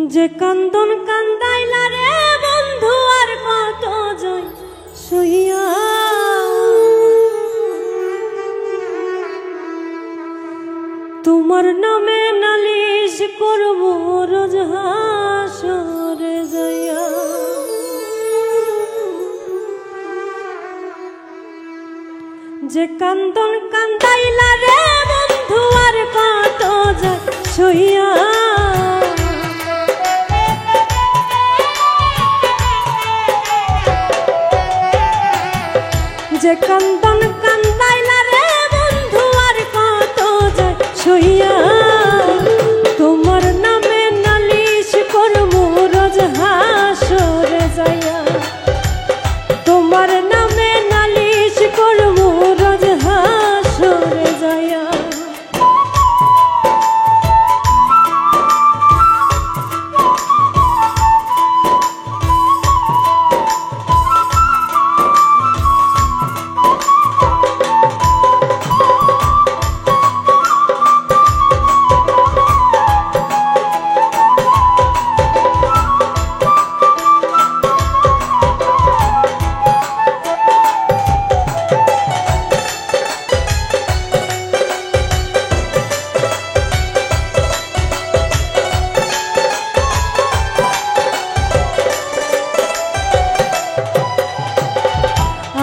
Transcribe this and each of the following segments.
যে কান্দন কান্দাইলা রে বন্ধু আর কত জয় সইয়া তোমার নামে নালিশ করব রোজ হাসরে যাইয়া। যে কান্দন কান্দাইলা রে বন্ধু আর কত জয় সইয়া যে কান্দন কান্দাইলা রে বন্ধু আর কত যায় সইয়া তোমার নামে নালিশ করব রোজ হাসরে যাইয়া। তোমার নামে নালিশ করব রোজ হাসরে যাইয়া।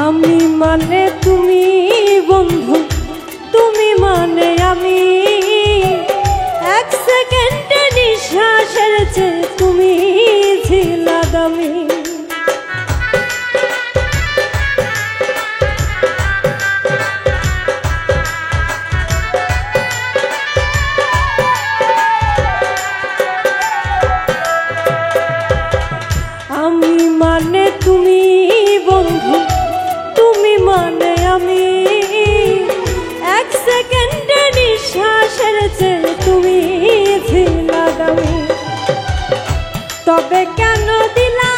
আমি মানে তুমি বন্ধু, তুমি মানে আমি, এক সেকেন্ডে নিঃশ্বাসের চেয়ে তুমি ছিলা দামি। আমি মানে তুমি বন্ধু, তুমি মানে আমি, এক সেকেন্ডে নিঃশ্বাসের চেয়ে তুমি ছিলা দামি। তবে কেন দিলা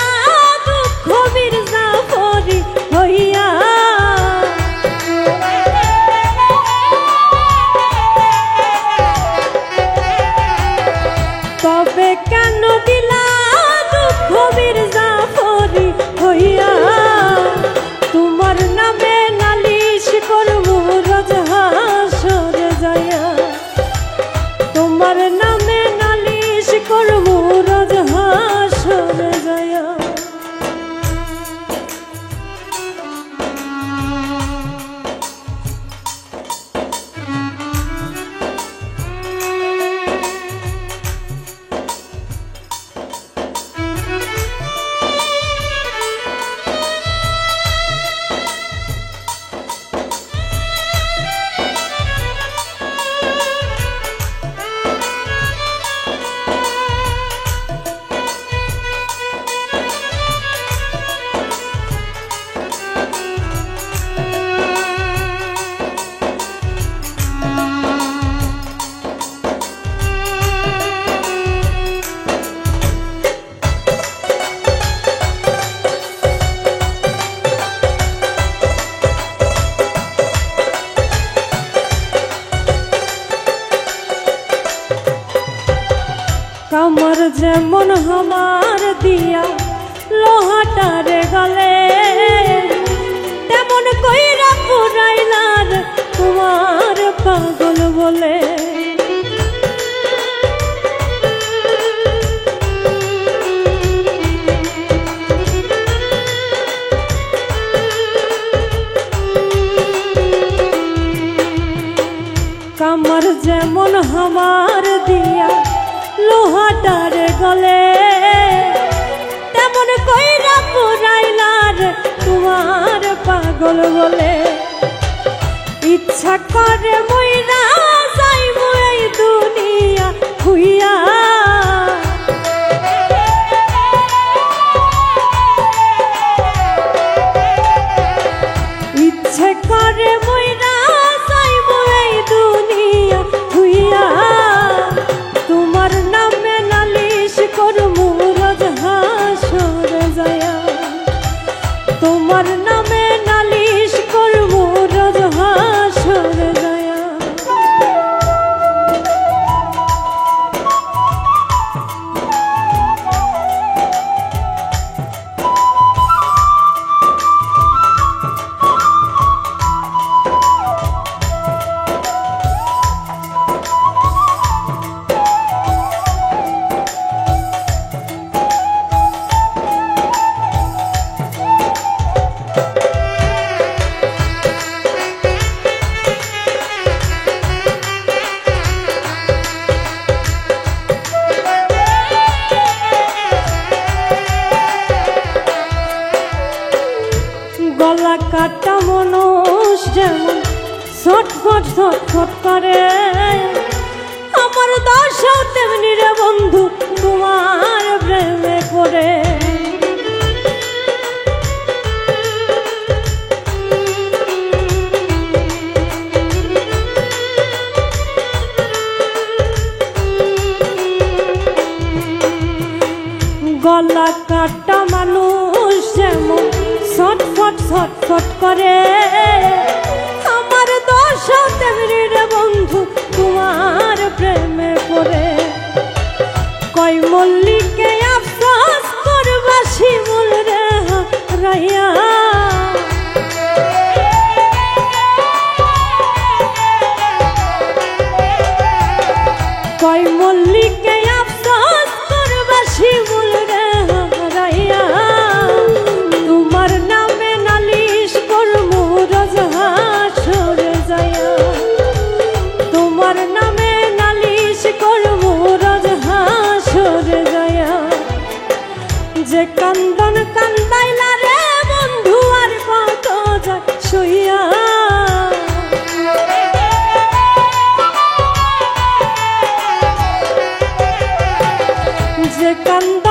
দুঃখ মির্জাফরি হইয়া, তবে কেন দিলা দুঃখ মির্জাফরি হইয়া। তোমার নামে নালিশ করব রোজ হাসরে যাইয়া। তোমার নামে নালিশ করব রোজ হাসরে যাইয়া। কামার যেমন হামার দিয়া লোহাটারে গলে, তেমন কইরা পুরাইলার তোমার পাগল বলে। কামার যেমন হামার দিয়া লোহাটারে গলে, তেমন কইরা পুরাইলার তোমার পাগল বলে। ইচ্ছা করে মইরা যাইব এই দুনিয়া খুইয়া, ইচ্ছে করে মইরা যাইব এই দুনিয়া খুইয়া। তোমার নামে নালিশ করব রোজ হাসরে যাইয়া। তোমার নামে নালিশ করব রোজ হাসরে যাইয়া। যেমন ছটফট ছটফট করে, আমার দশাও তেমনি রে বন্ধু তোমার প্রেমে পড়ে। গলা কাটা মানুষ যেমন ছটফট ছটফট করে, আমার দশা তেমনি রে বন্ধু তোমার প্রেমে পড়ে। কয় মল্লিকে আফসোস করবা শিমুল রে হারাইয়া, কয় মল্লিকে আফসোস করবা শিমুল রে হারাইয়া, তোমার নামে নালিশ করমু রোজ হাসরে যাইয়া, তোমার নামে নালিশ করমু রোজ হাসরে যাইয়া। যে কান্দন কান্দাইলা রে বন্ধু আর কত যায় সইয়া, যে কান্দন